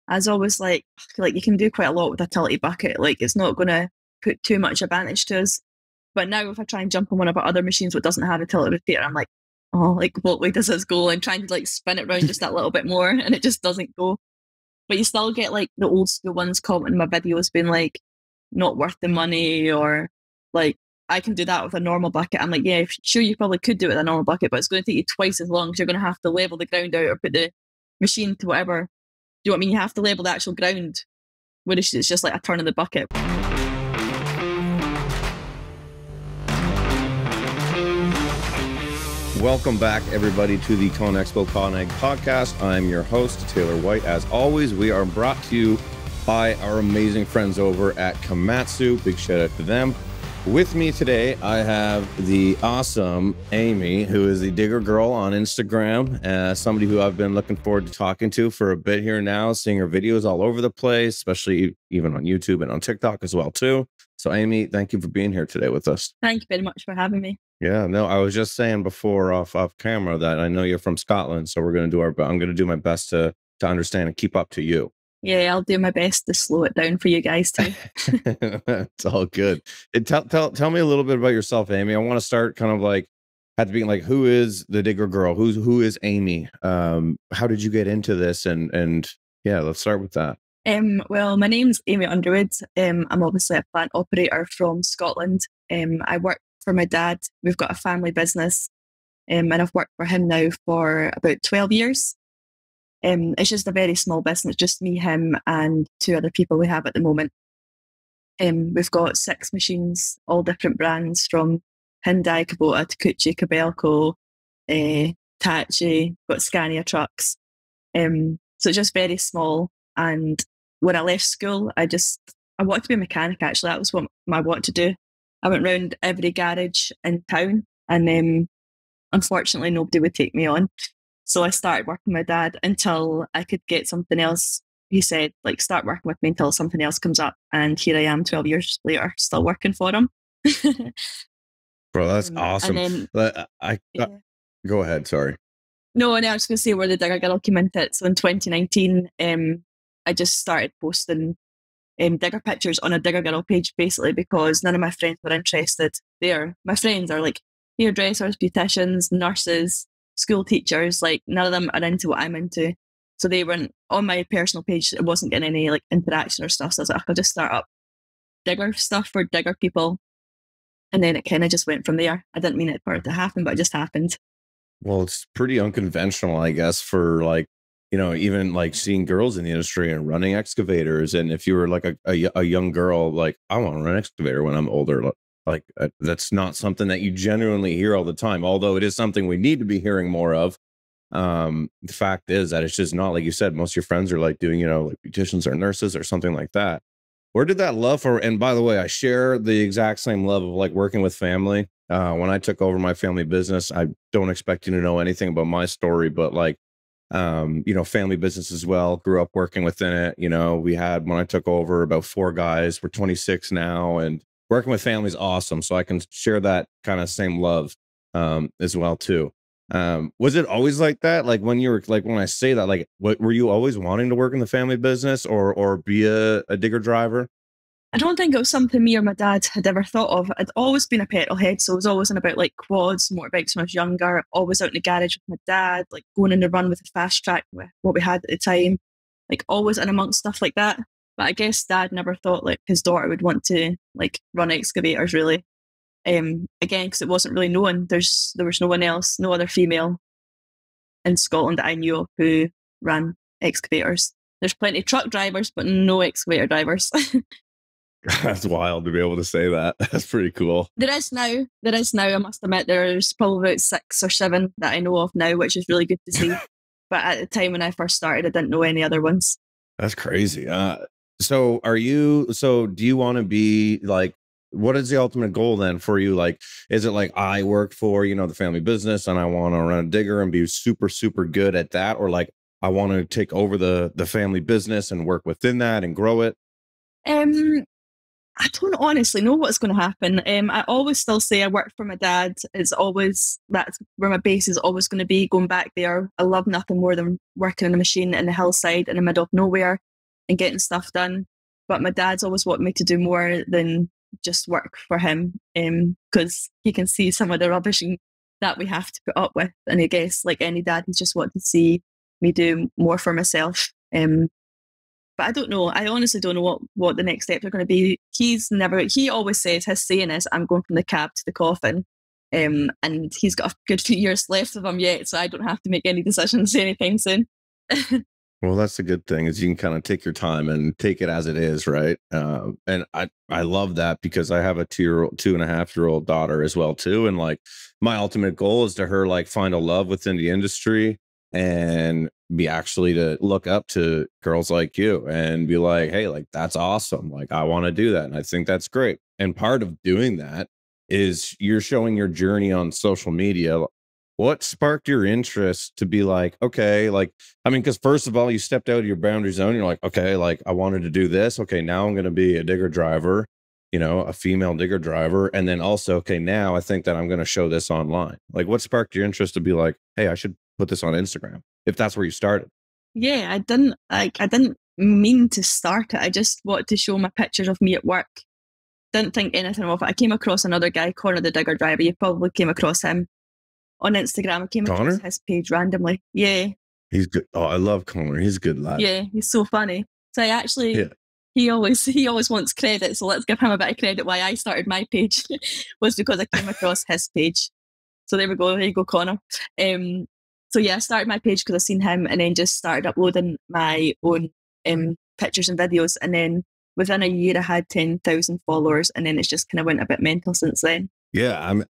I was always like you can do quite a lot with a tilty bucket. Like it's not going to put too much advantage to us. But now if I try and jump on one of our other machines that doesn't have a tilt repeater, I'm like, oh, like what way does this go? I'm trying to like spin it around just that little bit more and it just doesn't go. But you still get like the old school ones commenting my videos being like, not worth the money, or like I can do that with a normal bucket. I'm like, yeah, sure, you probably could do it with a normal bucket, but it's going to take you twice as long because you're going to have to level the ground out or put the machine to whatever. Do you know what I mean? You have to level the actual ground, whereas it's just like a turn of the bucket. Welcome back, everybody, to the ConExpo ConEg podcast. I'm your host, Taylor White. As always, we are brought to you by our amazing friends over at Komatsu. Big shout out to them. With me today, I have the awesome Amy, who is the Digger Girl on Instagram, somebody who I've been looking forward to talking to for a bit here now, seeing her videos all over the place, especially even on YouTube and on TikTok as well, too. So, Amy, thank you for being here today with us. Thank you very much for having me. Yeah, no, I was just saying before off camera that I know you're from Scotland, so I'm going to do my best to understand and keep up to you. Yeah, I'll do my best to slow it down for you guys too. It's all good. Tell me a little bit about yourself, Amy. I want to start kind of like at the beginning, like who is the Digger Girl? Who is Amy? How did you get into this? And yeah, let's start with that. Well, my name's Amy Underwood. I'm obviously a plant operator from Scotland. I work for my dad. We've got a family business, and I've worked for him now for about 12 years. It's just a very small business, just me, him, and two other people we have at the moment. We've got 6 machines, all different brands, from Hyundai, Kubota, Takeuchi, Kobelco, Tachi, got Scania trucks. So it's just very small. And when I left school, I wanted to be a mechanic, actually. That was what I wanted to do. I went round every garage in town, and unfortunately nobody would take me on. So I started working with my dad until I could get something else. He said, like, start working with me until something else comes up. And here I am 12 years later, still working for him. Bro, that's awesome. And then, go ahead, sorry. No, and I was going to say where the Digger Girl came into it. So in 2019, I just started posting digger pictures on a Digger Girl page, basically because none of my friends were interested there. My friends are like hairdressers, beauticians, nurses, school teachers. Like none of them are into what I'm into. So they weren't on my personal page. It wasn't getting any like interaction or stuff. So I was like, I'll just start up digger stuff for digger people. And then it kind of just went from there. I didn't mean it for it to happen, but it just happened. Well, it's pretty unconventional, I guess, for like, you know, even like seeing girls in the industry and running excavators. And if you were like a young girl, like, I want to run an excavator when I'm older, like that's not something that you genuinely hear all the time, although it is something we need to be hearing more of. The fact is that it's just not, like you said, most of your friends are like doing, you know, like beauticians or nurses or something like that. Where did that love for, and by the way, I share the exact same love of like working with family. When I took over my family business, I don't expect you to know anything about my story, but like, you know, family business as well, grew up working within it. You know, we had, when I took over, about 4 guys. We're 26 now, and working with family is awesome. So I can share that kind of same love as well too. Was it always like that? Like when you were, like when I say that, like what were you always wanting to work in the family business or be a digger driver? I don't think it was something me or my dad had ever thought of. I'd always been a petrol head, so I was always in about like quads, motorbikes when I was younger, always out in the garage with my dad, like going in the run with the fast track with what we had at the time, like always in amongst stuff like that. But I guess dad never thought like his daughter would want to like run excavators really. Again, because it wasn't really known. There was no one else, no other female in Scotland that I knew of who ran excavators. There's plenty of truck drivers, but no excavator drivers. That's wild to be able to say that. That's pretty cool. There is now. I must admit, there's probably about 6 or 7 that I know of now, which is really good to see. But at the time when I first started, I didn't know any other ones. That's crazy. So do you want to be like, what is the ultimate goal then for you? Like, is it like I work for, you know, the family business and I want to run a digger and be super, super good at that? Or like, I want to take over the family business and work within that and grow it? I don't honestly know what's going to happen. I always still say I work for my dad. That's where my base is always going to be, going back there. I love nothing more than working on a machine in the hillside in the middle of nowhere. and getting stuff done. But my dad's always wanted me to do more than just work for him, because he can see some of the rubbish that we have to put up with. And I guess, like any dad, he's just wanted to see me do more for myself. But I don't know. I honestly don't know what the next steps are going to be. He always says, his saying is, I'm going from the cab to the coffin. And he's got a good few years left of him yet, so I don't have to make any decisions anytime soon. Well, that's the good thing, is you can kind of take your time and take it as it is, right? And I love that, because I have a 2.5-year-old daughter as well too, and like my ultimate goal is to her like find a love within the industry and be actually to look up to girls like you and be like, hey, like that's awesome, like I want to do that, and I think that's great. And part of doing that is you're showing your journey on social media. What sparked your interest to be like, okay, like, I mean, because first of all, you stepped out of your boundary zone. You're like, okay, like I wanted to do this. Okay, now I'm going to be a digger driver, a female digger driver. And then also, okay, now I think that I'm going to show this online. Like, what sparked your interest to be like, hey, I should put this on Instagram, if that's where you started? Yeah, I didn't mean to start it. I just wanted to show my pictures of me at work. Didn't think anything of it. I came across another guy, Connor the digger driver. You probably came across him on Instagram. I came across Connor? his page randomly. Yeah, He's good. Oh, I love Connor. He's a good lad. yeah, he's so funny. So I actually, Yeah. he always wants credit. So let's give him a bit of credit. Why I started my page was because I came across his page. So there we go. There you go, Connor. So yeah, I started my page because I seen him, and then just started uploading my own pictures and videos. And then within a year, I had 10,000 followers, and then it's just kind of went a bit mental since then. Yeah. I mean,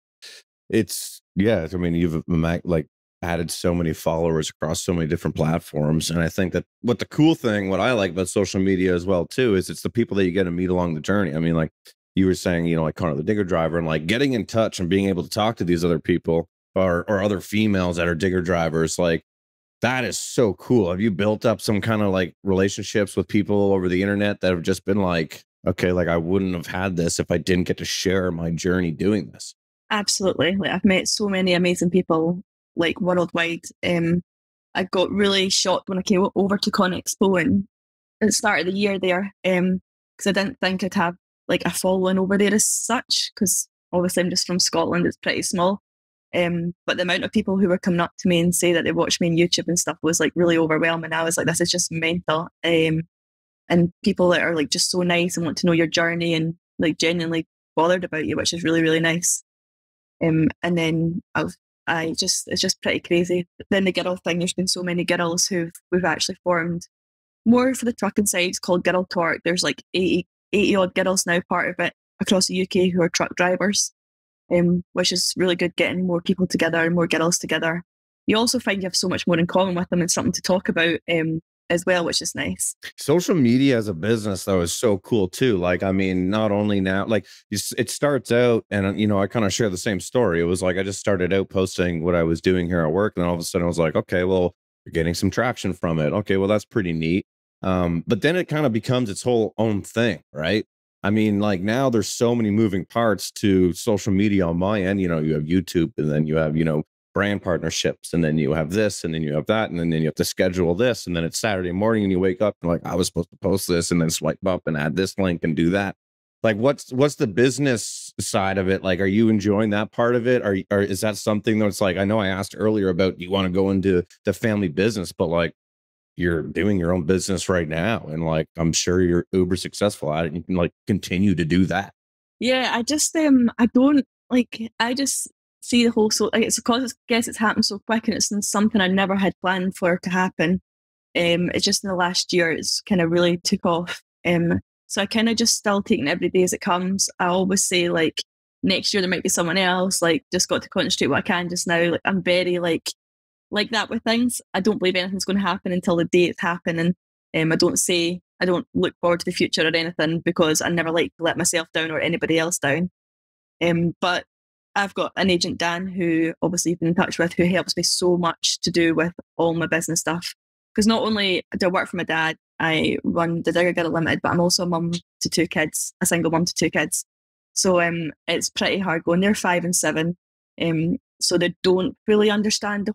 you've like added so many followers across so many different platforms. And I think that what I like about social media as well, too, is it's the people that you get to meet along the journey. I mean, like you were saying, like Connor the digger driver, and like getting in touch and being able to talk to these other people or other females that are digger drivers, like that is so cool. Have you built up some kind of like relationships with people over the internet that have just been like, okay, like I wouldn't have had this if I didn't get to share my journey doing this? Absolutely. Like I've met so many amazing people, like worldwide. I got really shocked when I came over to Con Expo and at the start of the year there, because I didn't think I'd have like a following over there as such, because obviously I'm just from Scotland, it's pretty small. But the amount of people who were coming up to me and say that they watched me on YouTube and stuff was like really overwhelming. I was like, this is just mental. And people that are like just so nice and want to know your journey and like genuinely bothered about you, which is really, really nice. And then it's just pretty crazy. Then the girl thing, there's been so many girls we've actually formed more for the trucking side. It's called Girl Torque. There's like 80 odd girls now part of it across the UK who are truck drivers, which is really good, getting more people together and more girls together. You also find you have so much more in common with them and something to talk about as well, which is nice. Social media as a business, though, is so cool too. Like, I mean, not only now, like it starts out, and I kind of share the same story. It was like I just started out posting what I was doing here at work, and then all of a sudden I was like, okay, well, you're getting some traction from it. Okay, well, that's pretty neat. But then it kind of becomes its whole own thing, right? I mean, like now there's so many moving parts to social media on my end. You have YouTube, and then you have, brand partnerships, and then you have this, and then you have that, and then you have to schedule this, and then it's Saturday morning and you wake up and like, I was supposed to post this, and then swipe up and add this link and do that. Like, what's the business side of it? Like, are you enjoying that part of it? Or is that something that's like, I know I asked earlier about, you want to go into the family business, but like you're doing your own business right now, and like I'm sure you're uber successful at it, and you can like continue to do that. Yeah, I just I just see the whole, so like, it's because I guess it's happened so quick and it's something I never had planned for it to happen. It's just in the last year it's kind of really took off. So I kind of just still taking every day as it comes. I always say like next year there might be someone else, like just got to concentrate what I can just now. Like I'm very like that with things. I don't believe anything's going to happen until the day it's happening. I don't look forward to the future or anything, because I never like to let myself down or anybody else down. But I've got an agent, Dan, who obviously you've been in touch with, who helps me so much to do with all my business stuff. Because not only do I work for my dad, I run the Digger Girl Limited, but I'm also a mum to 2 kids, a single mum to 2 kids. So it's pretty hard going. They're 5 and 7. So they don't fully understand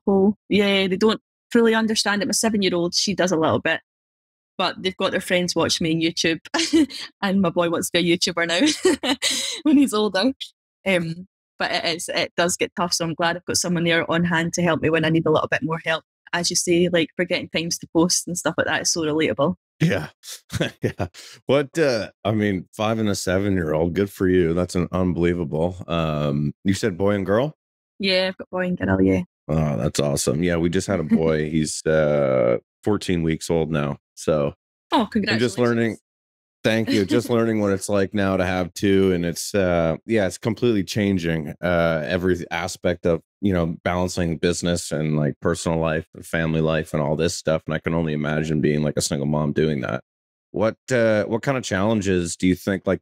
they don't fully understand it. My 7-year-old, she does a little bit. but they've got their friends watching me on YouTube, and my boy wants to be a YouTuber now when he's older. Um, but it does get tough, so I'm glad I've got someone there on hand to help me when I need a little bit more help. As you say, like forgetting times to post and stuff like that is so relatable. Yeah. Yeah. What I mean, 5 and a 7-year-old, good for you. That's an unbelievable. You said boy and girl? Yeah, I've got boy and girl. Yeah. Oh, that's awesome. Yeah, we just had a boy. He's 14 weeks old now. So Oh, I'm just learning. congratulations. Thank you. Just learning what it's like now to have two. And it's yeah, it's completely changing every aspect of, balancing business and like personal life and family life and all this stuff. And I can only imagine being like a single mom doing that. What kind of challenges do you think, like,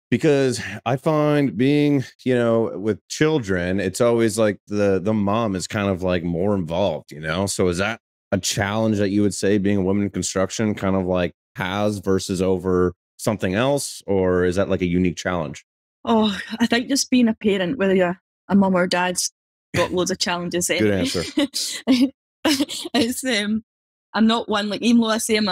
because I find being, with children, it's always like the mom is kind of like more involved. So is that a challenge that you would say being a woman in construction kind of like has versus over something else, or is that like a unique challenge? Oh, I think just being a parent, whether you're a mum or dad's got loads of challenges Good anyway. answer. It's I'm not one like even though I say I'm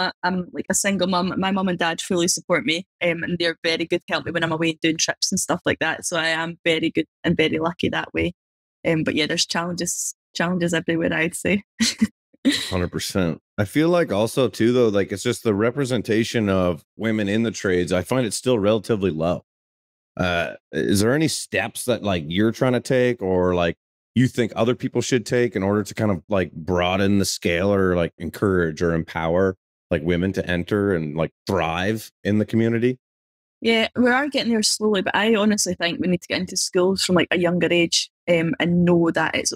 like a single mum, my mum and dad fully support me, and they're very good to help me when I'm away doing trips and stuff like that. So I am very good and very lucky that way. But yeah, there's challenges everywhere, I'd say. 100%. I feel like also too though, like it's just the representation of women in the trades. I find it still relatively low. Is there any steps that like you're trying to take or like you think other people should take in order to kind of like broaden the scale or like encourage or empower like women to enter and like thrive in the community? Yeah, we are getting there slowly, but I honestly think we need to get into schools from like a younger age, and know that it's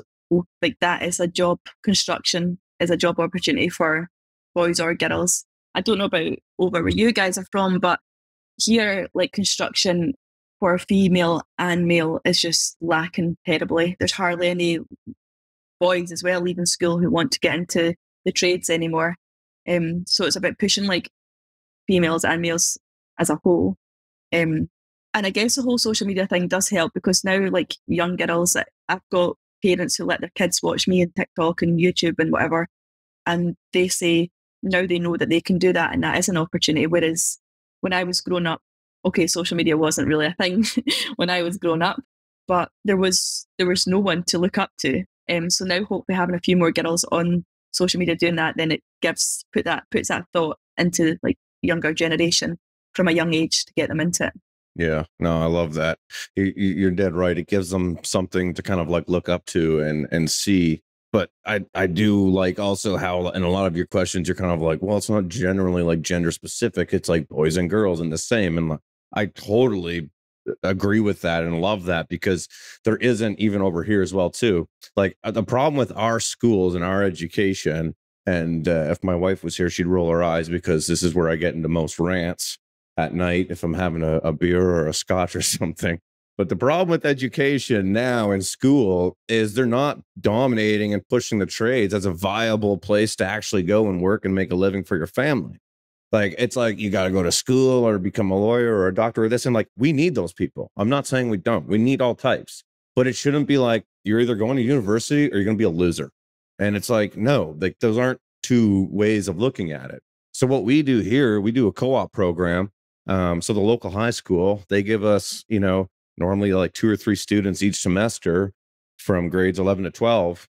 like that is a job. Construction is a job opportunity for boys or girls. I don't know about over where you guys are from, but here, like construction for female and male is just lacking terribly. There's hardly any boys as well leaving school who want to get into the trades anymore. So it's about pushing like females and males as a whole. Um, and I guess the whole social media thing does help because now, like young girls, I've got parents who let their kids watch me on TikTok and YouTube and whatever, and they say now they know that they can do that and that is an opportunity. Whereas when I was growing up, okay, social media wasn't really a thing when I was growing up, but there was no one to look up to. So now hopefully having a few more girls on social media doing that, then it puts that thought into like younger generation from a young age to get them into it. Yeah, no, I love that. You're dead right. It gives them something to kind of like look up to and see. But I do like also how in a lot of your questions you're kind of like, well, it's not generally like gender specific. It's like boys and girls and the same. And I totally agree with that and love that because there isn't even over here as well too. Like the problem with our schools and our education, and if my wife was here, she'd roll her eyes because this is where I get into most rants at night if I'm having a beer or a scotch or something. But the problem with education now in school is they're not dominating and pushing the trades as a viable place to actually go and work and make a living for your family. Like, it's like you got to go to school or become a lawyer or a doctor or this. And like, we need those people. I'm not saying we don't. We need all types. But it shouldn't be like you're either going to university or you're going to be a loser. And it's like, no, like those aren't two ways of looking at it. So what we do here, we do a co-op program. So the local high school, they give us, normally like 2 or 3 students each semester from grades 11 to 12.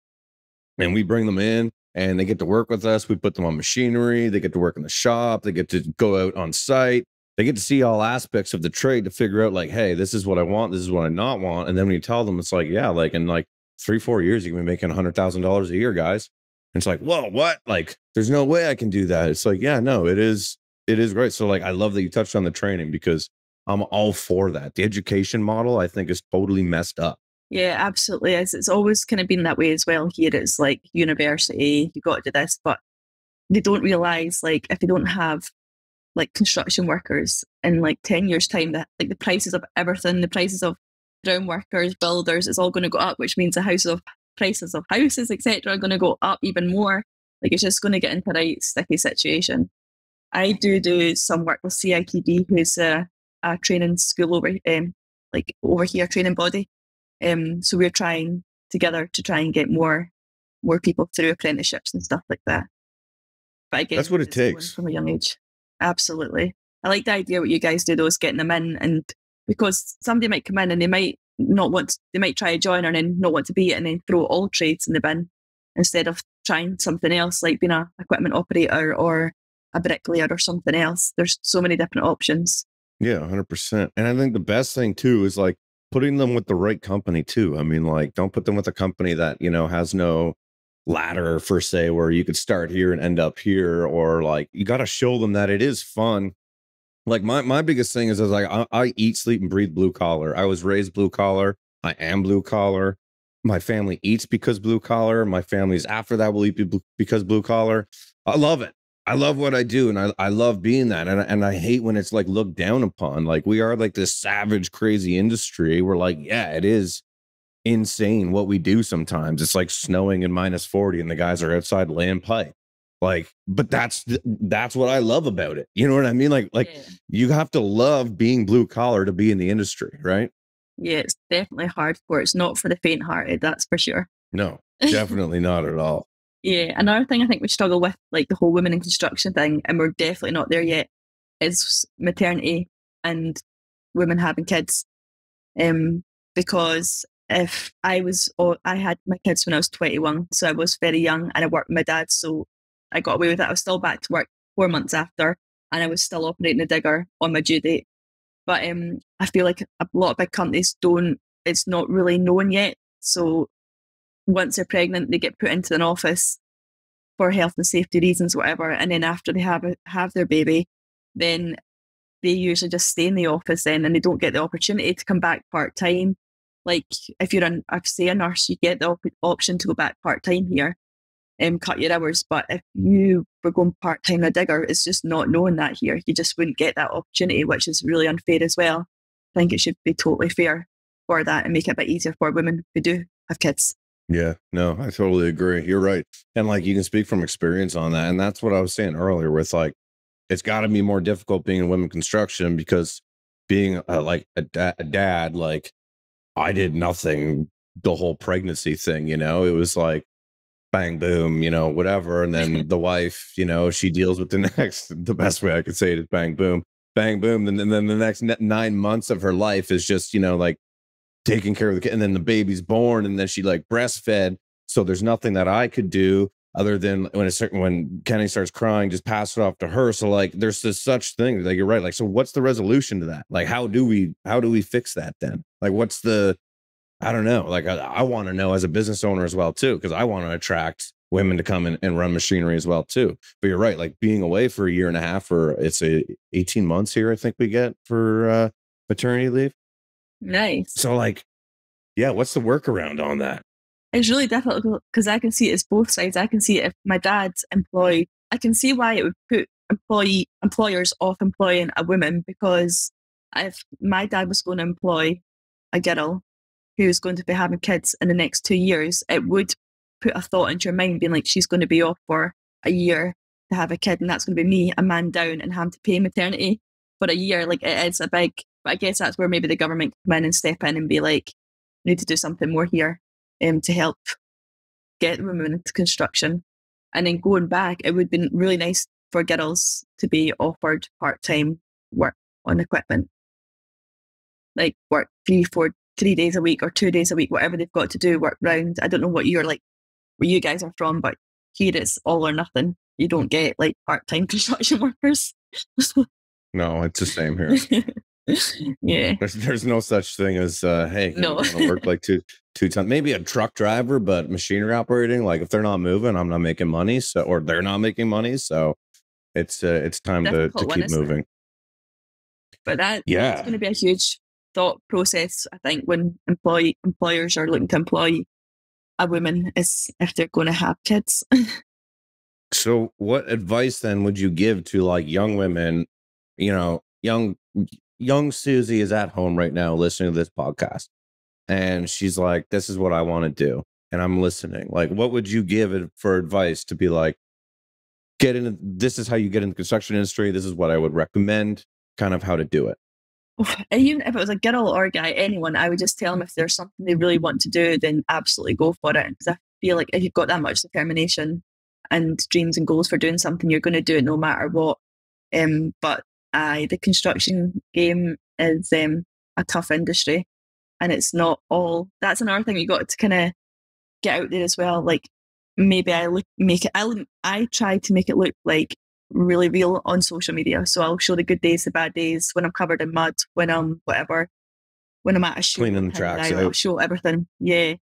And we bring them in and they get to work with us. We put them on machinery. They get to work in the shop. They get to go out on site. They get to see all aspects of the trade to figure out like, hey, this is what I want. This is what I not want. And then when you tell them, it's like, yeah, like in like 3-4 years, you can be making $100,000 a year, guys. And it's like, whoa, what? Like, there's no way I can do that. It's like, yeah, no, it is great. So like, I love that you touched on the training because I'm all for that. The education model, I think, is totally messed up. Yeah, absolutely. It's always kind of been that way as well. Here it's like university, you got to do this, but they don't realize like if they don't have like construction workers in like 10 years time, that like the prices of everything, the prices of ground workers, builders, it's all going to go up, which means the prices of houses, etc., are going to go up even more. Like it's just going to get into a right sticky situation. I do some work with CITB, who's a training school over here, training body. So we're trying together to try and get more people through apprenticeships and stuff like that. But That's again, what it it's going takes. from a young age. Absolutely. I like the idea what you guys do though is getting them in, and because somebody might come in and they might not want to, they might try a joiner and then not want to be it and then throw all trades in the bin instead of trying something else like being a equipment operator or a bricklayer or something else. There's so many different options. Yeah, 100%. And I think the best thing too is like putting them with the right company too. I mean, like, don't put them with a company that, you know, has no ladder per se where you could start here and end up here, or like you got to show them that it is fun. Like my biggest thing is like I eat, sleep, and breathe blue collar. I was raised blue collar. I am blue collar. My family eats because blue collar. My family's after that will eat because blue collar. I love it. I love what I do, and I love being that. And I hate when it's like looked down upon. Like we are like this savage, crazy industry. We're like, yeah, it is insane what we do sometimes. It's like snowing and -40 and the guys are outside laying pipe. Like, but that's what I love about it. You know what I mean? Like Yeah. you have to love being blue collar to be in the industry, right? Yeah, it's definitely hardcore. It's not for the faint hearted, that's for sure. No, definitely not at all. Yeah, another thing I think we struggle with, like the whole women in construction thing, and we're definitely not there yet, is maternity and women having kids. Because if I was, oh, I had my kids when I was 21, so I was very young and I worked with my dad, so I got away with it. I was still back to work 4 months after, and I was still operating the digger on my due date. But I feel like a lot of big companies don't, it's not really known yet. So once they're pregnant, they get put into an office for health and safety reasons, whatever. And then after they have their baby, then they usually just stay in the office then, and they don't get the opportunity to come back part time. Like if you're say a nurse, you get the option to go back part time here and cut your hours. But if you were going part time a digger, it's just not known that here. You just wouldn't get that opportunity, which is really unfair as well. I think it should be totally fair for that and make it a bit easier for women who do have kids. Yeah, no, I totally agree. You're right. And like you can speak from experience on that. And that's what I was saying earlier with like, it's got to be more difficult being in women construction because being like a dad, like I did nothing the whole pregnancy thing, you know, it was like bang, boom, you know, whatever. And then the wife, you know, she deals with the the best way I could say it is bang, boom, bang, boom. And then the next 9 months of her life is just, you know, like taking care of the kid, and then the baby's born, and then she like breastfed. So there's nothing that I could do other than when Kenny starts crying, just pass it off to her. So like there's this such thing. Like you're right. Like, so what's the resolution to that? Like how do we fix that then? Like what's the I don't know. Like I want to know as a business owner as well too, because I want to attract women to come and run machinery as well too. But you're right. Like being away for a year and a half, or it's 18 months here, I think we get for maternity leave. Nice. So like, yeah, what's the workaround on that? It's really difficult because I can see it as both sides. I can see it if my dad's employed. I can see why it would put employers off employing a woman, because if my dad was going to employ a girl who's going to be having kids in the next 2 years, it would put a thought into your mind being like, she's going to be off for a year to have a kid, and that's going to be me, a man down, and having to pay maternity for a year. Like it is a big, but I guess that's where maybe the government come in and step in and be like, we need to do something more here to help get women into construction. And then going back, it would be really nice for girls to be offered part-time work on equipment, like work 3 days a week or 2 days a week, whatever they've got to do, work round. I don't know what you're like, where you guys are from, but here it's all or nothing. You don't get like part-time construction workers. No, it's the same here. Yeah. There's no such thing as hey, No. I'm gonna work like two times. Maybe a truck driver, but machinery operating, like if they're not moving, I'm not making money. So or they're not making money. So it's time to keep moving. But that's yeah, going to be a huge thought process, I think, when employers are looking to employ a woman, is if they're going to have kids. So what advice then would you give to like young women, you know, young Susie is at home right now listening to this podcast, and she's like, this is what I want to do, and I'm listening. Like, what would you give it for advice to be like, get into, this is how you get in the construction industry, this is what I would recommend, kind of how to do it? Even if it was a girl or a guy, anyone, I would just tell them if there's something they really want to do, then absolutely go for it. Because I feel like if you've got that much determination and dreams and goals for doing something, you're going to do it no matter what. But the construction game is a tough industry, and it's not all. That's another thing you got to kind of get out there as well. Like maybe I try to make it look like really real on social media. So I'll show the good days, the bad days, when I'm covered in mud, when I'm whatever, when I'm at a show, Cleaning the tracks out. I'll show everything. Yeah,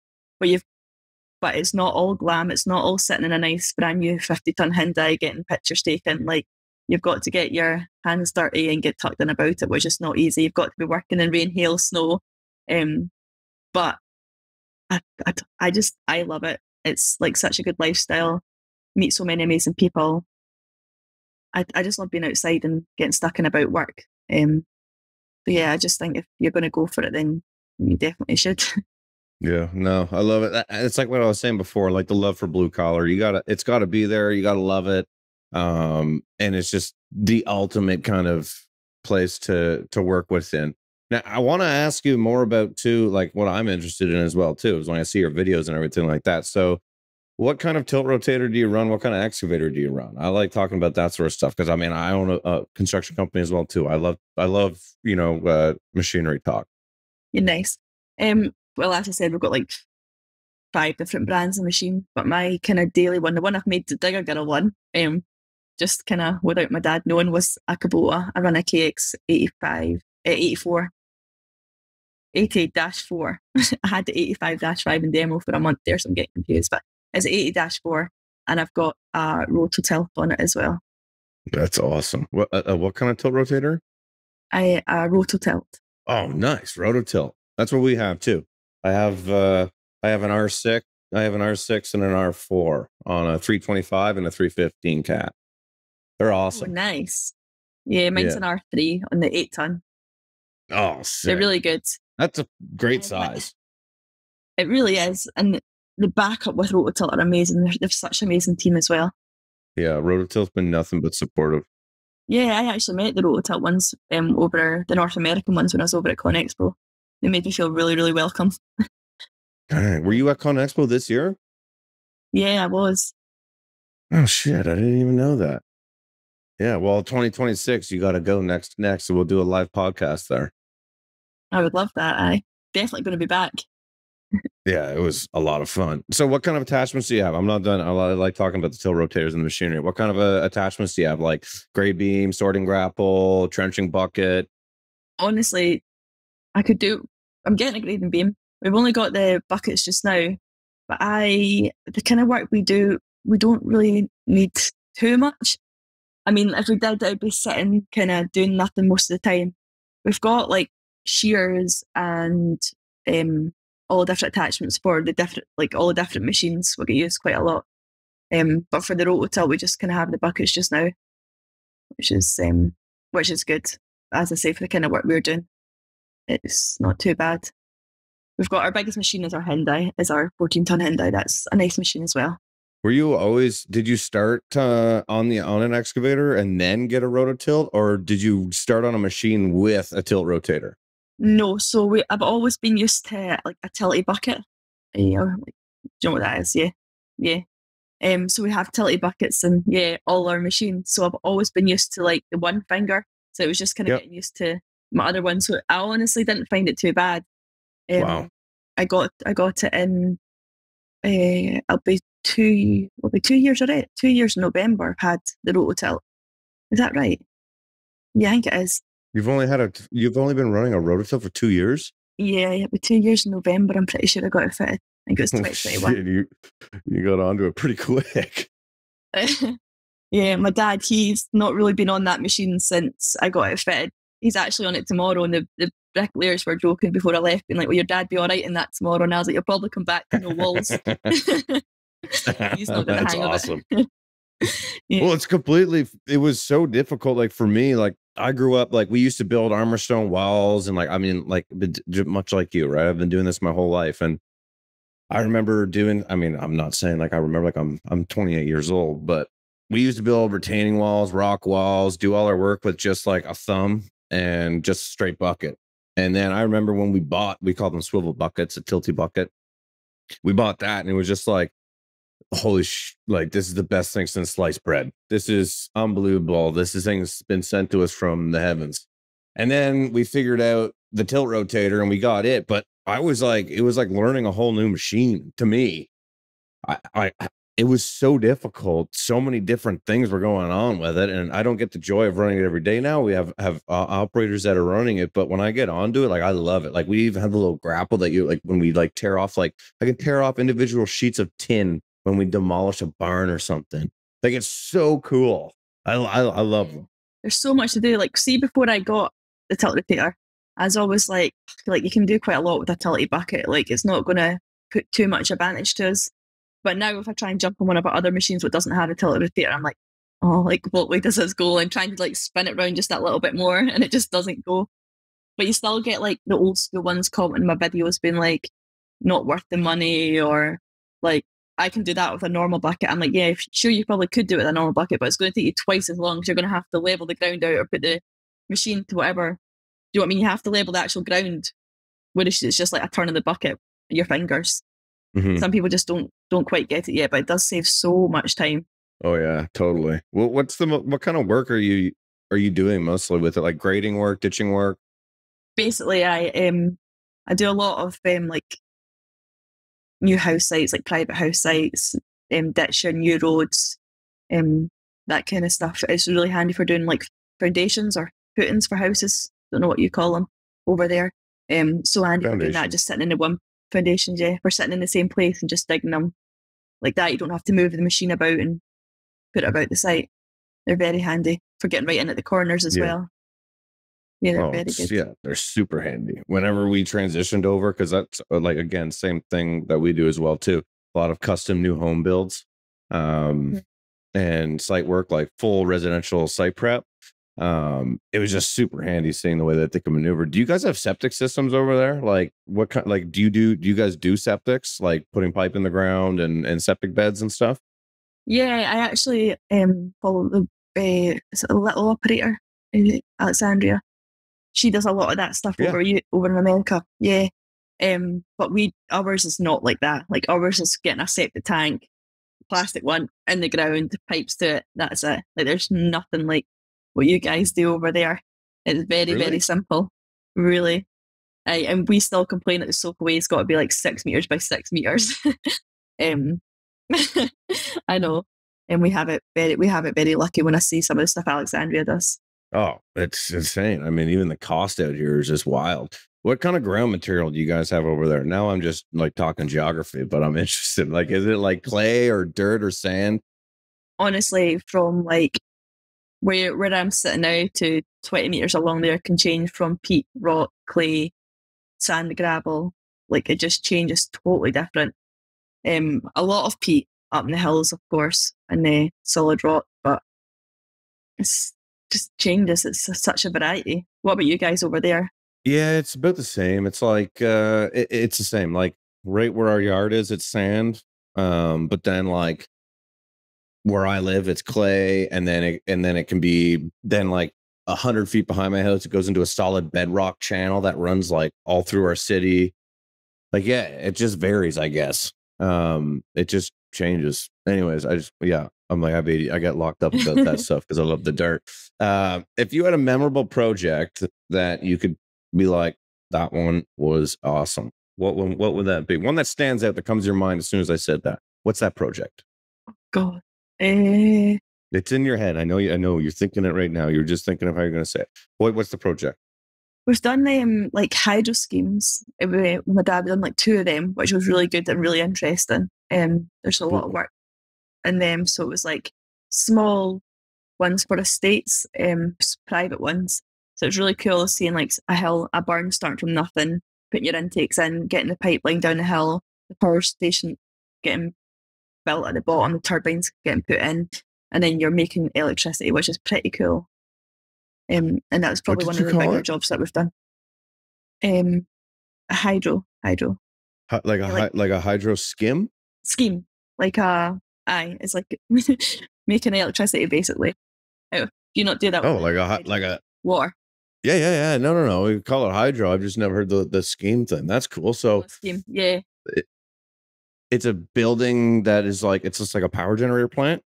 but it's not all glam. It's not all sitting in a nice brand new 50-ton Hyundai getting pictures taken. Like you've got to get your hands dirty and get tucked in about it, which is not easy. You've got to be working in rain, hail, snow. But I love it. It's like such a good lifestyle. Meet so many amazing people. I just love being outside and getting stuck in about work. But yeah, I just think if you're going to go for it, then you definitely should. Yeah, no, I love it. It's like what I was saying before, like the love for blue collar. It's gotta be there. You gotta love it. And it's just the ultimate kind of place to work within. Now, I want to ask you more about too, like what I'm interested in as well too, is when I see your videos and everything like that. So, what kind of tilt rotator do you run? What kind of excavator do you run? I like talking about that sort of stuff because I mean, I own a construction company as well too. I love machinery talk. You're nice. Well, as I said, we've got like 5 different brands of machine, but my kind of daily one, the one I've made the Digger Girl one, just kind of without my dad knowing, was a Kubota. I run a KX 84, 88-4. I had the 85-5 in demo for a month there, so I'm getting confused, but it's 80-4, and I've got a rototilt on it as well. That's awesome. What kind of tilt rotator? A rototilt. Oh, nice. Rototilt. That's what we have too. I have an R6. I have an R6 and an R4 on a 325 and a 315 cat. They're awesome. Oh, nice. Yeah, mine's an R3 on the 8-ton. Oh, sick. They're really good. That's a great size. It really is. And the backup with Rototilt are amazing. They're such an amazing team as well. Yeah, Rototilt's been nothing but supportive. Yeah, I actually met the Rototilt ones over the North American ones when I was over at Con Expo. They made me feel really, really welcome. Were you at Con Expo this year? Yeah, I was. Oh, shit. I didn't even know that. Yeah, well, 2026, you got to go next. So we'll do a live podcast there. I would love that. I definitely going to be back. Yeah, it was a lot of fun. So what kind of attachments do you have? I'm not done. I like talking about the tilt rotators and the machinery. What kind of attachments do you have? Like grade beam, sorting grapple, trenching bucket? Honestly, I'm getting a grading beam. We've only got the buckets just now, but the kind of work we do, we don't really need too much. I mean, if we did, I'd be sitting kind of doing nothing most of the time. We've got like shears and all the different attachments for all the different machines. We get used quite a lot. But for the rototilt, we just kind of have the buckets just now, which is good. As I say, for the kind of work we're doing, it's not too bad. We've got our biggest machine is our Hyundai, is our 14-ton Hyundai. That's a nice machine as well. Did you start on an excavator and then get a rototilt, or did you start on a machine with a tilt rotator? No, so I've always been used to like a tilty bucket. Do you know what that is? Yeah. So we have tilty buckets and all our machines. So I've always been used to like the one finger. So it was just kind of getting used to my other one. So I honestly didn't find it too bad. Wow. I got it in. It'll be 2 years already. 2 years in November. I've had the rototilt. Is that right? Yeah, I think it is. You've only been running a rototilt for 2 years? Yeah, it'll be 2 years in November. I'm pretty sure I got it fitted. I think it was 2021. You got onto it pretty quick. Yeah, my dad, he's not really been on that machine since I got it fitted. He's actually on it tomorrow, and the bricklayers were joking before I left, being like, "Will your dad be all right in that tomorrow?" And I was like, "You'll probably come back to no walls." He's not going to hang awesome. of it. Yeah. Well, it was so difficult. Like for me, like I grew up, like we used to build armor stone walls and much like you, right? I've been doing this my whole life. And I remember I'm not saying like, I remember like I'm 28 years old, but we used to build retaining walls, rock walls, do all our work with just like a thumb and just a straight bucket. And then I remember when we called them swivel buckets, a tilty bucket. We bought that and it was just like, like this is the best thing since sliced bread. This is unbelievable. This is thing's been sent to us from the heavens. And then we figured out the tilt rotator and we got it. But I was like, it was like learning a whole new machine to me. I it was so difficult. So many different things were going on with it, and I don't get the joy of running it every day now. We have operators that are running it, but when I get onto it, like I love it. Like we even have the little grapple that you like when we like tear off. Like I can tear off individual sheets of tin when we demolish a barn or something. Like it's so cool. I love them. There's so much to do. Like, see, before I got the tilt rotator, I was always like you can do quite a lot with a tilty bucket. Like, it's not going to put too much advantage to us. But now, if I try and jump on one of our other machines that doesn't have a tilt rotator, I'm like, oh, like, what way does this go? I'm trying to like spin it around just that little bit more, and it just doesn't go. But you still get like the old school ones commenting my videos being like, not worth the money, or like, I can do that with a normal bucket. I'm like, yeah, sure, you probably could do it with a normal bucket, but it's going to take you twice as long because you're going to have to level the ground out or put the machine to whatever. Do you know what I mean? You have to level the actual ground, whereas it's just like a turn of the bucket, your fingers. Mhm. Some people just don't quite get it yet, but it does save so much time. Oh yeah, totally. Well, what kind of work are you doing mostly with it? Like grading work, ditching work? Basically, I do a lot of like new house sites, like private house sites, ditching new roads, um, that kind of stuff. It's really handy for doing like foundations or footings for houses. Don't know what you call them over there. So handy for doing that, Foundation. just sitting in the one foundations, yeah. We're sitting in the same place and just digging them like that. You don't have to move the machine about and put it about the site. They're very handy for getting right in at the corners as Yeah. well. Yeah, they're Oh, very good. yeah, they're super handy. Whenever we transitioned over, because that's like again, same thing that we do as well too. A lot of custom new home builds, Mhm. and site work, like full residential site prep. It was just super handy seeing the way that they can maneuver. Do you guys have septic systems over there? Like what kind? Like do you guys do septics, like putting pipe in the ground and septic beds and stuff? Yeah, I actually follow the is it a little operator in Alexandria. She does a lot of that stuff Yeah, over in America. Yeah. But we ours is not like that. Like ours is getting a septic tank, plastic one in the ground, pipes to it. That's it. Like there's nothing like what you guys do over there. It's very, very really? simple. Really. And we still complain that the soakaway's got to be like 6 meters by 6 meters. um I know. And we have it very lucky when I see some of the stuff Alexandria does. Oh, it's insane. I mean, even the cost out here is just wild. What kind of ground material do you guys have over there? Now I'm just like talking geography, but I'm interested. Like, is it like clay or dirt or sand? Honestly, from like where I'm sitting now to 20 meters along there can change from peat, rock, clay, sand, gravel. Like it just changes totally different. A lot of peat up in the hills, of course, and the solid rock, but it's just changes. It's such a variety. What about you guys over there? Yeah, it's about the same. It's like it's the same. Like right where our yard is, it's sand. But then like where I live, it's clay, and then it can be then like 100 feet behind my house, it goes into a solid bedrock channel that runs like all through our city. Like, yeah, it just varies, I guess. It just changes. Anyways, I'm like, I got locked up about that stuff because I love the dirt. If you had a memorable project that you could be like, that one was awesome, what would that be? One that stands out that comes to your mind as soon as I said that. What's that project? God. Eh, It's in your head. I know you're thinking it right now. You're just thinking of how you're going to say it. What's the project? we've done like hydro schemes. My dad done like two of them, which was really good and really interesting. There's a lot of Cool. work in them, so it was like small ones for estates, private ones. So it's really cool seeing like a barn starting from nothing, putting your intakes in, getting the pipeline down the hill, the power station getting built at the bottom, the turbines getting put in, and then you're making electricity, which is pretty cool. And that was What probably did one you of the call bigger it? jobs that we've done. A hydro, yeah, like Like a hydro skim? scheme, like it's like making electricity basically. Do you not do that with Oh, the like hydro a water? yeah. No. We call it hydro. I've just never heard the scheme thing. That's cool. Oh, So scheme, yeah. it's a building that is like, it's just like a power generator plant.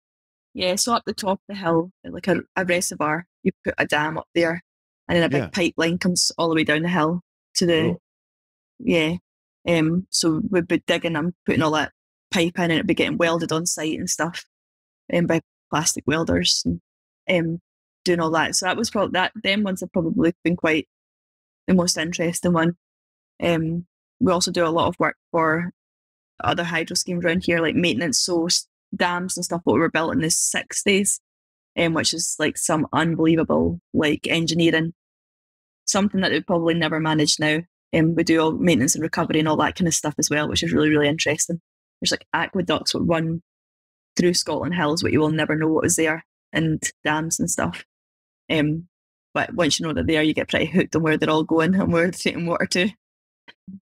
Yeah, so up the top of the hill, like a reservoir, you put a dam up there, and then a big Yeah. pipeline comes all the way down the hill to the Cool. yeah. So we'd be digging and putting all that pipe in, and it'd be getting welded on site and stuff, by plastic welders and doing all that. So that was probably that. Them ones have probably been quite the most interesting one. Um, we also do a lot of work for other hydro schemes around here, like maintenance, so dams and stuff that were built in the 60s, which is like some unbelievable like engineering, something that we'd probably never manage now. We do all maintenance and recovery and all that kind of stuff as well, which is really, really interesting. There's like aqueducts that run through Scotland Hills, but you will never know what was there, and dams and stuff. But once you know that they are, you get pretty hooked on where they're all going and where they're taking water to.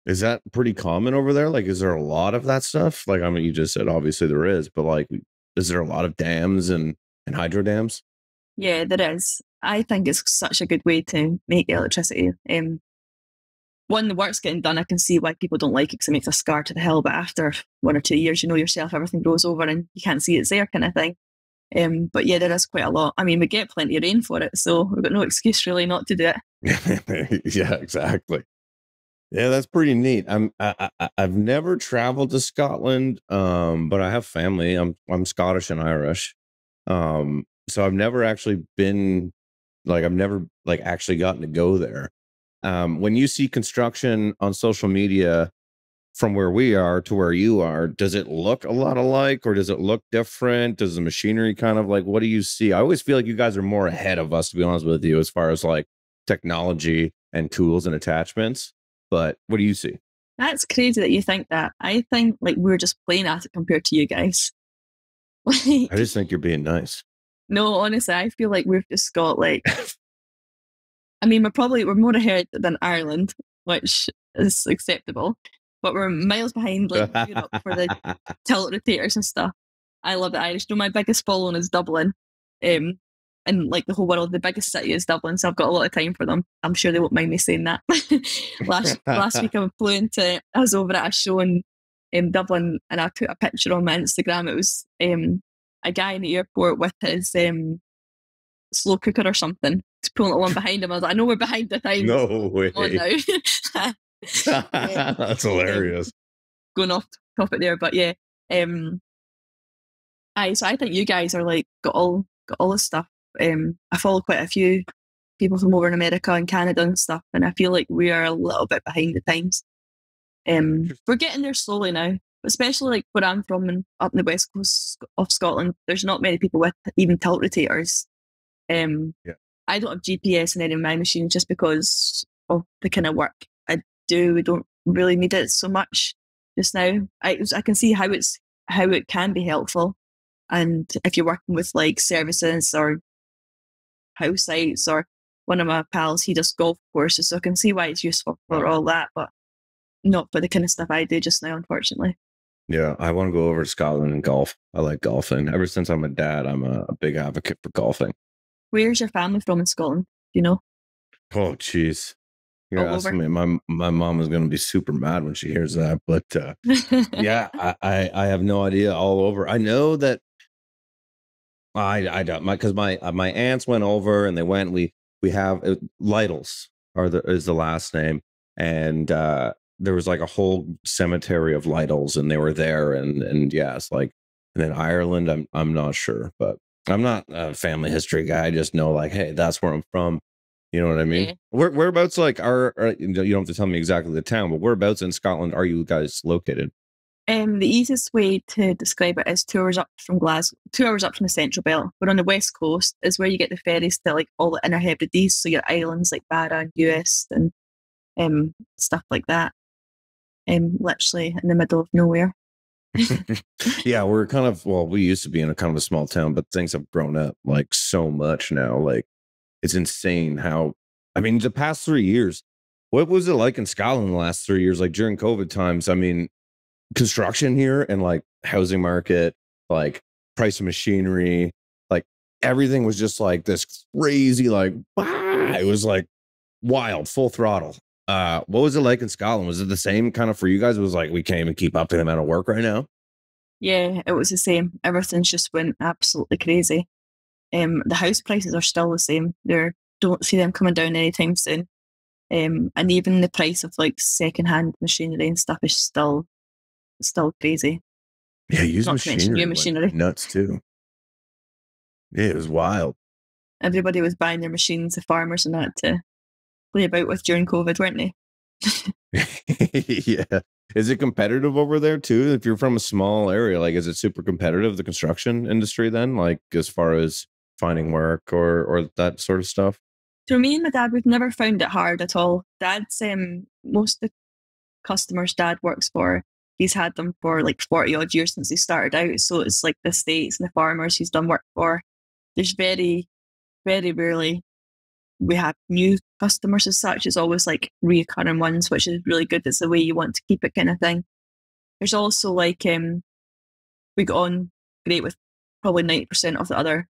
Is that pretty common over there? Like, is there a lot of that stuff? Like, I mean, you just said obviously there is, but like, is there a lot of dams and hydro dams? Yeah, there is. I think it's such a good way to make electricity. When the work's getting done, I can see why people don't like it because it makes a scar to the hill. But after 1 or 2 years, you know yourself, everything grows over and you can't see it's there, kind of thing. But yeah, there is quite a lot. I mean, we get plenty of rain for it, so we've got no excuse really not to do Yeah, exactly. Yeah, that's pretty neat. I've never traveled to Scotland, but I have family. I'm Scottish and Irish. So I've never actually been like I've never like actually gotten to go there. When you see construction on social media from where we are to where you are, does it look a lot alike or does it look different? Does the machinery kind of like, what do you see? I always feel like you guys are more ahead of us, to be honest with you, as far as like technology and tools and attachments. But what do you see? That's crazy that you think that. I think like we're just playing at it compared to you guys. I Like, just think you're being nice. no, honestly, I feel like we've just got like, I mean, we're more ahead than Ireland, which is acceptable, but we're miles behind like Europe for the tilt rotators and stuff. I love the Irish. You know, my biggest following is Dublin, um, and like the whole world, the biggest city is Dublin. So I've got a lot of time for them. I'm sure they won't mind me saying that. Last week I was over at a show in Dublin, and I put a picture on my Instagram. It was a guy in the airport with his slow cooker or something. He's pulling it along behind him. I was like, I know we're behind the times. No Come on way. now. That's hilarious. Going off topic there, but yeah. So I think you guys are like got all this stuff. I follow quite a few people from over in America and Canada and stuff, and I feel like we are a little bit behind the times. We're getting there slowly now, especially like where I'm from and up in the west coast of Scotland. There's not many people with even tilt rotators. Yeah. I don't have GPS in any of my machines just because of the kind of work I do. We don't really need it so much just now. I can see how it can be helpful, and if you're working with like services or house sites, or one of my pals, he does golf courses, so I can see why it's useful for all that, but not for the kind of stuff I do just now, unfortunately. Yeah, I want to go over to Scotland and golf. I like golfing. Ever since I'm a dad, I'm a big advocate for golfing. Where's your family from in Scotland? Do you know? Oh, jeez. You're All over. asking me. My mom is going to be super mad when she hears that. But yeah, I have no idea. All over. I know that I don't because my aunts went over and they went. We have Lytles is the last name, and there was like a whole cemetery of Lytles, and they were there, and yeah, it's like, and then Ireland. I'm not sure, but I'm not a family history guy. I just know like, hey, that's where I'm from. You know what I mean? Yeah. Whereabouts like you don't have to tell me exactly the town, but whereabouts in Scotland are you guys located? The easiest way to describe it is 2 hours up from Glasgow, 2 hours up from the Central Belt. We're on the west coast, is where you get the ferries to like all the Inner Hebrides, so your islands like Barra and Uist and stuff like that. Literally in the middle of nowhere. Yeah, we're kind of we used to be in a kind of a small town, but things have grown up like so much now. Like it's insane how I mean the past 3 years. What was it like in Scotland the last 3 years? Like during COVID times, I mean, construction here and like housing market, like price of machinery, like everything was just like this crazy, like it was like wild, full throttle. What was it like in Scotland? Was it the same kind of for you guys? It was like we can't even keep up to the amount of work right now. Yeah, it was the same. Everything's just went absolutely crazy. The house prices are still the same. They don't see them coming down anytime soon. And even the price of like secondhand machinery and stuff is still crazy. Yeah, used Not to mention machinery new went machinery. nuts too. Yeah, it was wild. Everybody was buying their machines, the farmers and that, to play about with during COVID, weren't they? Yeah. Is it competitive over there too? If you're from a small area, like is it super competitive, the construction industry then? Like as far as finding work or that sort of stuff? So me and my dad, we've never found it hard at all. Dad's most of the customers dad works for, he's had them for like 40 odd years since he started out. So it's like the estates and the farmers he's done work for. There's very, very rarely we have new customers as such. It's always like recurring ones, which is really good. It's the way you want to keep it kind of thing. There's also like we got on great with probably 90% of the other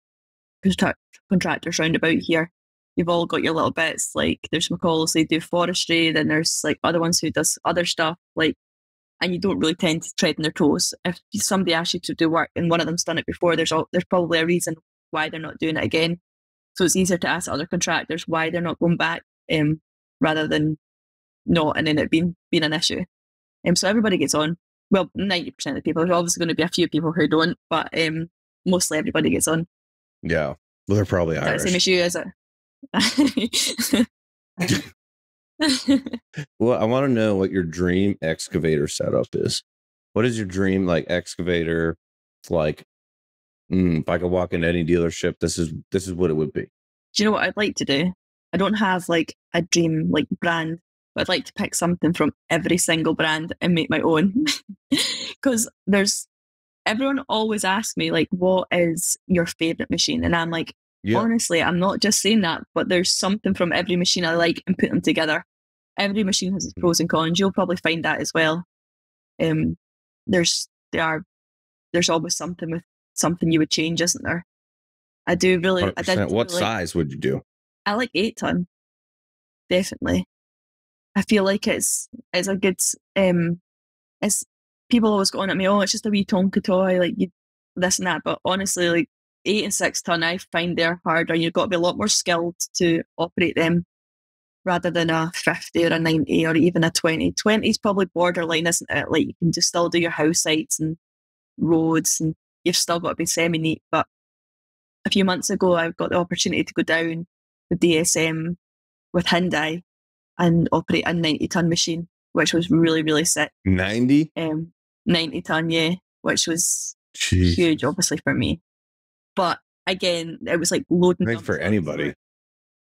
contractors round about here. You've all got your little bits. Like there's McCall's, they do forestry. Then there's like other ones who does other stuff. Like, and you don't really tend to tread on their toes. If somebody asks you to do work and one of them's done it before, there's probably a reason why they're not doing it again. So it's easier to ask other contractors why they're not going back, rather than not, and then it being an issue. So everybody gets on. Well, 90% of the people. There's obviously going to be a few people who don't, but mostly everybody gets on. Yeah. Well, they're probably Is that the same Irish. as you, is it? Well, I want to know what your dream excavator setup is. What is your dream like excavator? Like, if I could walk into any dealership, this is what it would be. Do you know what I'd like to do? I don't have like a dream like brand, but I'd like to pick something from every single brand and make my own. Because everyone always asks me like, what is your favorite machine? And I'm like, Yeah. honestly, I'm not just saying that, but there's something from every machine I like and put them together. Every machine has its pros and cons. You'll probably find that as well. Um, there's there are there's always something with something you would change, isn't there? I do really. I did 100%. What really like. size would you do? I like 8 ton, definitely. I feel like it's a good. It's people always go on at me. Oh, it's just a wee Tonka toy, like you this and that. But honestly, like 8 and 6 ton, I find they're harder. You've got to be a lot more skilled to operate them rather than a 50 or a 90 or even a 20. 20 is probably borderline, isn't it? Like you can just still do your house sites and roads, and you've still got to be semi neat. But a few months ago, I got the opportunity to go down the DSM with Hyundai and operate a 90 ton machine, which was really, really sick. 90? 90 ton, yeah, which was Jeez. huge, obviously, for me. But again, it was like loading. Great for anybody.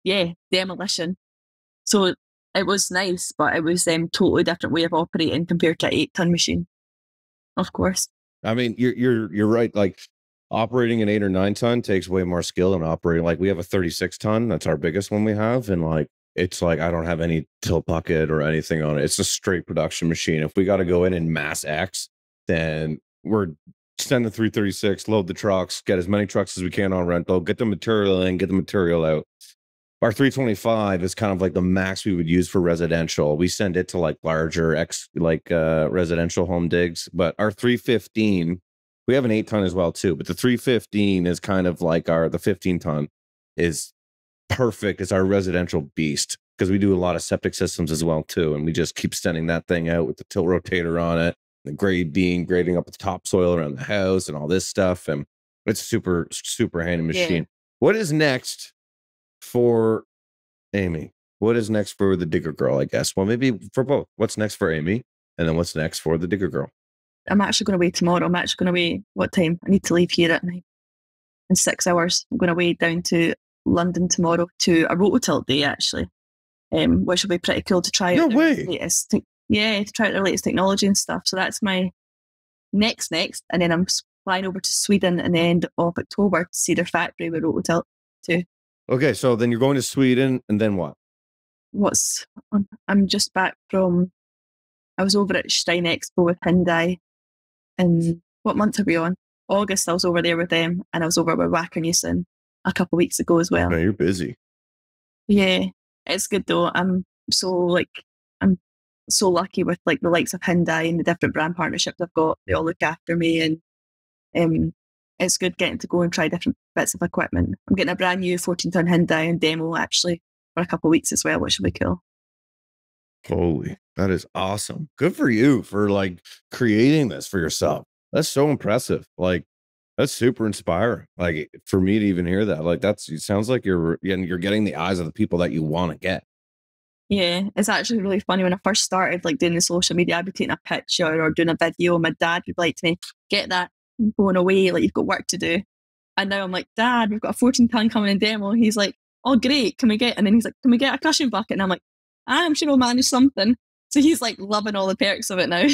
Yeah, demolition. So it was nice, but it was totally different way of operating compared to an 8 ton machine, of course. I mean, you're right. Like operating an 8 or 9 ton takes way more skill than operating. Like we have a 36 ton. That's our biggest one we have, and like it's like I don't have any tilt bucket or anything on it. It's a straight production machine. If we got to go in and mass X, then we're send the 336, load the trucks, get as many trucks as we can on rental, get the material in, get the material out. Our 325 is kind of like the max we would use for residential. We send it to like larger residential home digs, but our 315, we have an 8 ton as well too, but the 315 is kind of like the 15 ton is perfect. It's our residential beast because we do a lot of septic systems as well too, and we just keep sending that thing out with the tilt rotator on it, the grading up the topsoil around the house and all this stuff, and it's super super handy machine. Yeah. What is next for Amy? What is next for the digger girl, I guess? Well, maybe for both. What's next for Amy? And then what's next for the digger girl? I'm actually going away tomorrow. I'm actually going away, what time? I need to leave here at night in 6 hours. I'm going away down to London tomorrow to a rototilt day, actually, which will be pretty cool to try No out way. to try out their latest technology and stuff. So that's my next. And then I'm flying over to Sweden in the end of October to see their factory with rototilt too. Okay, so then you're going to Sweden, and then what? I'm just back from, I was over at Stein Expo with Hyundai, and what month are we on? August, I was over there with them, and I was over with Wacker Newson a couple of weeks ago as well. No, you're busy. Yeah, it's good though. I'm so like so lucky with like the likes of Hyundai and the different brand partnerships I've got. They all look after me, and it's good getting to go and try different bits of equipment. I'm getting a brand new 14-ton Hyundai and demo actually for a couple of weeks as well, which will be cool. Holy, that is awesome. Good for you for like creating this for yourself. That's so impressive. Like that's super inspiring. Like for me to even hear that, like that's it sounds like you're getting the eyes of the people that you want to get. Yeah, it's actually really funny. When I first started like doing the social media, I'd be taking a picture or doing a video, and my dad would be like to me, "Get that going away, like you've got work to do." And now I'm like, "Dad, we've got a 14-ton coming in demo." He's like, "Oh great, can we get?" And then he's like, "Can we get a cushion bucket?" And I'm like, "I'm sure we'll manage something." So he's like loving all the perks of it now.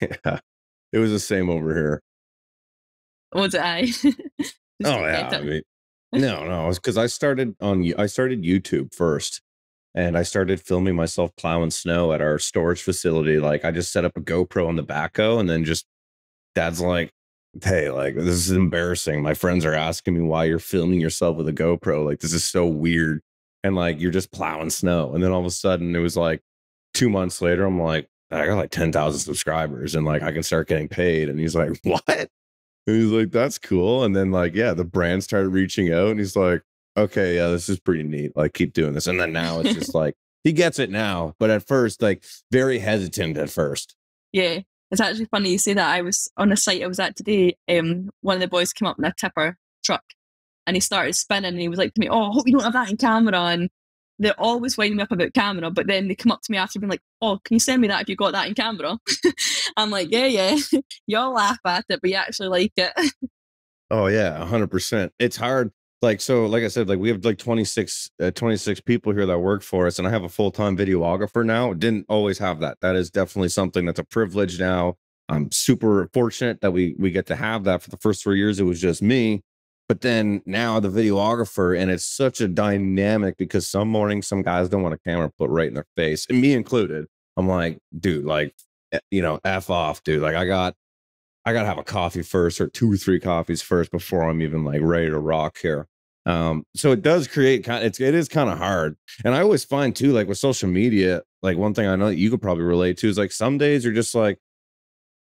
Yeah. It was the same over here. Was it I? Just Oh didn't yeah. get I it. mean, no, it's because I started YouTube first. And I started filming myself plowing snow at our storage facility. Like I just set up a GoPro on the backhoe and then just dad's like, "Hey, like this is embarrassing. My friends are asking me why you're filming yourself with a GoPro. Like this is so weird." And like you're just plowing snow. And then all of a sudden it was like 2 months later, I'm like, I got like 10,000 subscribers and like I can start getting paid. And he's like, "What?" And he's like, "That's cool." And then like, yeah, the brand started reaching out and he's like, "Okay, yeah, this is pretty neat. Like keep doing this." And then now it's just like he gets it now, but at first, like very hesitant at first. Yeah, it's actually funny you say that. I was on a site I was at today. One of the boys came up in a tipper truck, and he started spinning, and he was like to me, "Oh, I hope you don't have that in camera." And they're always winding me up about camera, but then they come up to me after being like, "Oh, can you send me that if you got that in camera?" I'm like, "Yeah, yeah." Y'all laugh at it, but you actually like it. Oh yeah, 100%. It's hard. Like so, like I said, like we have like 26 people here that work for us, and I have a full-time videographer now. Didn't always have that. That is definitely something that's a privilege now. I'm super fortunate that we get to have that. For the first 3 years, it was just me. But then now the videographer, and it's such a dynamic because some mornings some guys don't want a camera put right in their face, and me included. I'm like, dude, like, F off, dude. Like I gotta have a coffee first or 2 or 3 coffees first before I'm even like ready to rock here. So it does create it is kind of hard. And I always find too, like with social media, like one thing I know that you could probably relate to is like some days you're just like,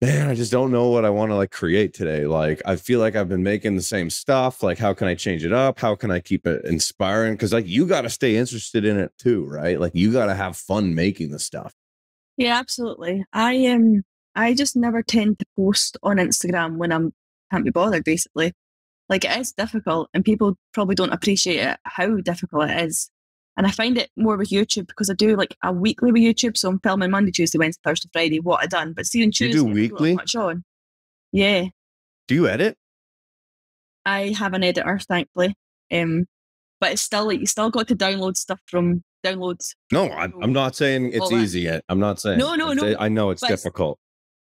man, I just don't know what I want to like create today. Like I feel like I've been making the same stuff. Like, how can I change it up? How can I keep it inspiring? Because like you got to stay interested in it too, right? Like you got to have fun making the stuff. Yeah, absolutely. I just never tend to post on Instagram when I'm can't be bothered. Basically, like it is difficult, and people probably don't appreciate it how difficult it is. And I find it more with YouTube because I do like a weekly with YouTube, so I'm filming Monday, Tuesday, Wednesday, Thursday, Friday. What I done, but see on You do Tuesday I don't have weekly? much on. Yeah, Do you edit? I have an editor, thankfully. Um, but it's still like you still got to download stuff from downloads. No, I'm not saying All it's that. easy yet. I'm not saying. No, no, no. I know it's But difficult.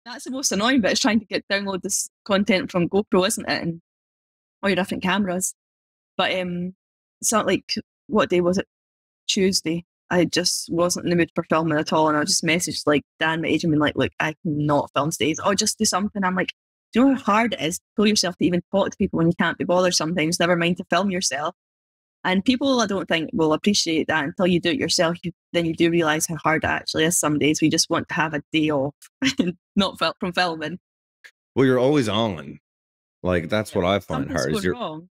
that's the most annoying bit is trying to get download this content from GoPro, isn't it? And all your different cameras. But it's not like what day was it? Tuesday. I just wasn't in the mood for filming at all, and I just messaged like Dan, my agent, and like, "Look, I cannot film today. Or just do something." I'm like, "Do you know how hard it is to pull yourself to even talk to people when you can't be bothered sometimes? Never mind to film yourself." And people, I don't think, will appreciate that until you do it yourself. Then you do realize how hard it actually is. Some days we just want to have a day off, and not from filming. Well, you're always on. Like that's Yeah, what I find something's hard is going wrong.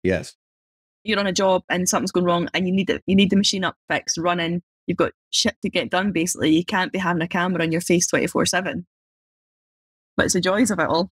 yes. You're on a job and something's going wrong, and you need it. You need the machine up fixed, running. You've got shit to get done. Basically, you can't be having a camera on your face 24/7. But it's the joys of it all.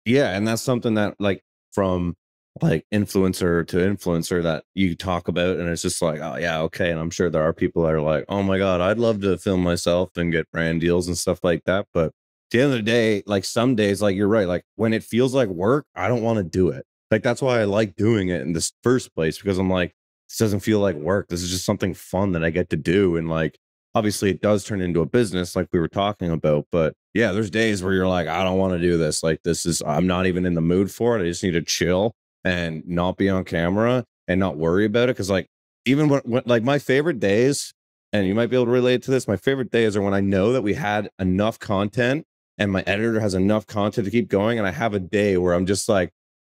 Yeah, and that's something that like from like influencer to influencer that you talk about and it's just like, oh yeah, okay. And I'm sure there are people that are like, oh my God, I'd love to film myself and get brand deals and stuff like that. But at the end of the day, like some days, like you're right, like when it feels like work, I don't want to do it. Like that's why I like doing it in this first place, because I'm like, this doesn't feel like work. This is just something fun that I get to do. And like obviously it does turn into a business like we were talking about, but yeah, there's days where you're like, I don't want to do this. Like this is I'm not even in the mood for it. I just need to chill and not be on camera and not worry about it. Cause like even when like my favorite days, and you might be able to relate to this, my favorite days are when I know that we had enough content and my editor has enough content to keep going. And I have a day where I'm just like,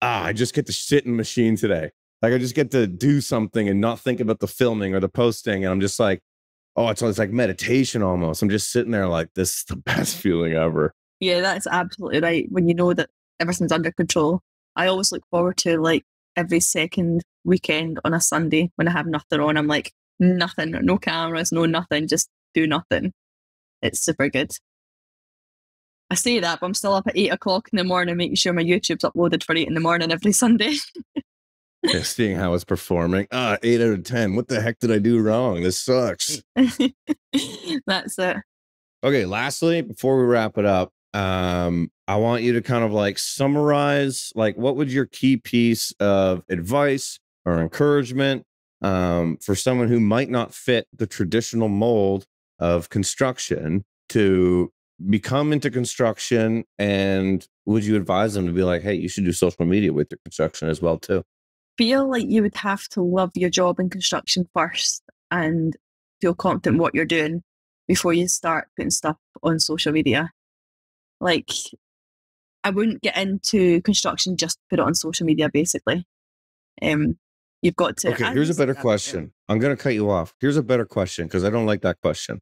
I just get to sit in machine today. Like I just get to do something and not think about the filming or the posting. And I'm just like, Oh, it's like meditation almost. I'm just sitting there like, this is the best feeling ever. Yeah, that's absolutely right. When you know that everything's under control. I always look forward to like every second weekend on a Sunday when I have nothing on. I'm like, nothing, no cameras, no nothing, just do nothing. It's super good. I say that, but I'm still up at 8 o'clock in the morning making sure my YouTube's uploaded for 8 in the morning every Sunday. Yeah, seeing how it's performing. 8 out of 10. What the heck did I do wrong? This sucks. That's it. Okay, lastly, before we wrap it up, I want you to kind of like summarize, like, what would your key piece of advice or encouragement for someone who might not fit the traditional mold of construction to become into construction? And would you advise them to be like, hey, you should do social media with your construction as well too? Feel like you would have to love your job in construction first and feel confident in what you're doing before you start putting stuff on social media. Like, I wouldn't get into construction just to put it on social media, basically. You've got to. Okay, here's a better question. I'm going to cut you off. Here's a better question because I don't like that question.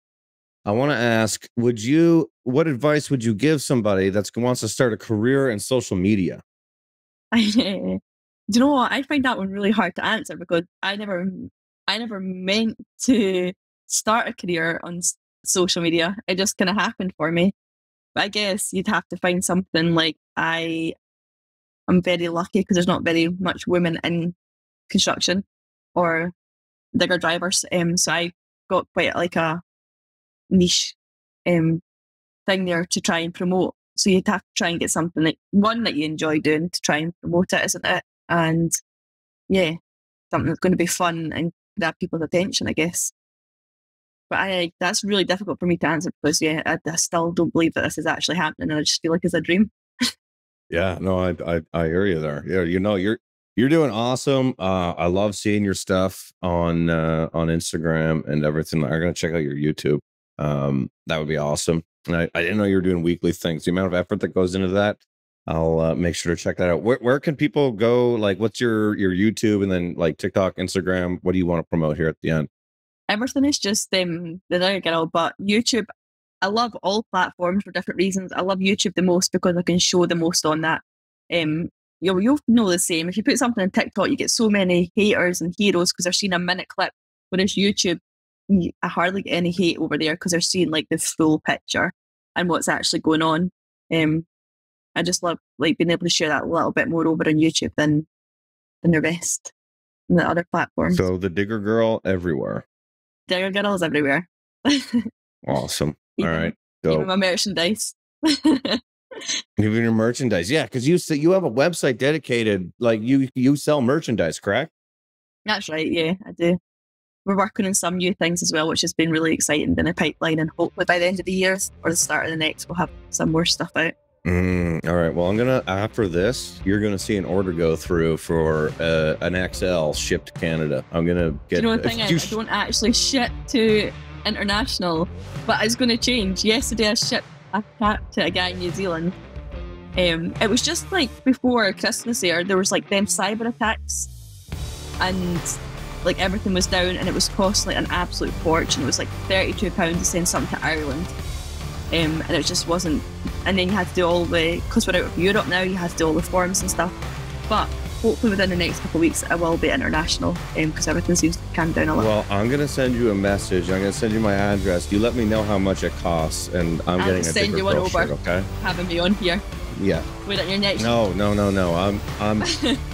I want to ask, what advice would you give somebody that wants to start a career in social media? Do you know what? I find that one really hard to answer because I never meant to start a career on social media. It just kind of happened for me. But I guess you'd have to find something like I'm very lucky because there's not very much women in construction or digger drivers. So I got quite like a niche thing there to try and promote. So you'd have to try and get something like one that you enjoy doing to try and promote it, isn't it? And yeah, something that's going to be fun and grab people's attention, I guess. But that's really difficult for me to answer because yeah, I still don't believe that this is actually happening, and I just feel like it's a dream. Yeah, no, I hear you there. Yeah, you're doing awesome. I love seeing your stuff on Instagram and everything. I'm gonna check out your YouTube. That would be awesome. And I didn't know you were doing weekly things. The amount of effort that goes into that, I'll make sure to check that out. Where can people go? Like, what's your YouTube and then like TikTok, Instagram? What do you want to promote here at the end? Everything is just the other girl, but YouTube. I love all platforms for different reasons. I love YouTube the most because I can show the most on that. You'll know the same. If you put something on TikTok, you get so many haters and heroes because they're seeing a minute clip. Whereas YouTube, I hardly get any hate over there because they're seeing like the full picture and what's actually going on. I just love like being able to share that a little bit more over on YouTube than the rest in the other platforms. So the digger girl everywhere. Digger girls everywhere. Awesome. All right. Even my merchandise. Even your merchandise. Yeah, because you have a website dedicated, like you sell merchandise, correct? That's right. Yeah, I do. We're working on some new things as well, which has been really exciting in the pipeline, and hopefully by the end of the year or the start of the next, we'll have some more stuff out. All right. Well, after this, you're gonna see an order go through for an XL shipped to Canada. I'm gonna get. Do you know the thing? I don't actually ship to international, but it's going to change. Yesterday, I shipped a cat to a guy in New Zealand. It was just like before Christmas there was like them cyber attacks, and like everything was down, and it was costing like an absolute fortune. It was like £32 to send something to Ireland. And it just wasn't, and then you had to do because we're out of Europe now, you had to do all the forms and stuff, but hopefully within the next couple of weeks I will be international because everything seems to calm down a lot. Well, I'm going to send you a message. I'm going to send you my address. You let me know how much it costs, and I'm getting a digger girl shirt, okay? Having me on here. Yeah. Wait on your next. No. I'm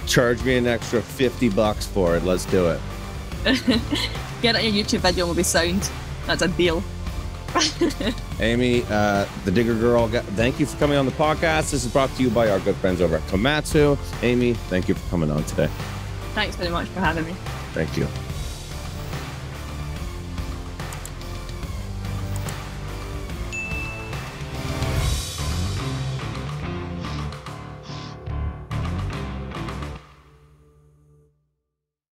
charge me an extra $50 for it. Let's do it. Get it on your YouTube video and we'll be sound. That's a deal. Amy, the digger girl, thank you for coming on the podcast. This is brought to you by our good friends over at Komatsu. Amy, thank you for coming on today. Thanks very much for having me. Thank you.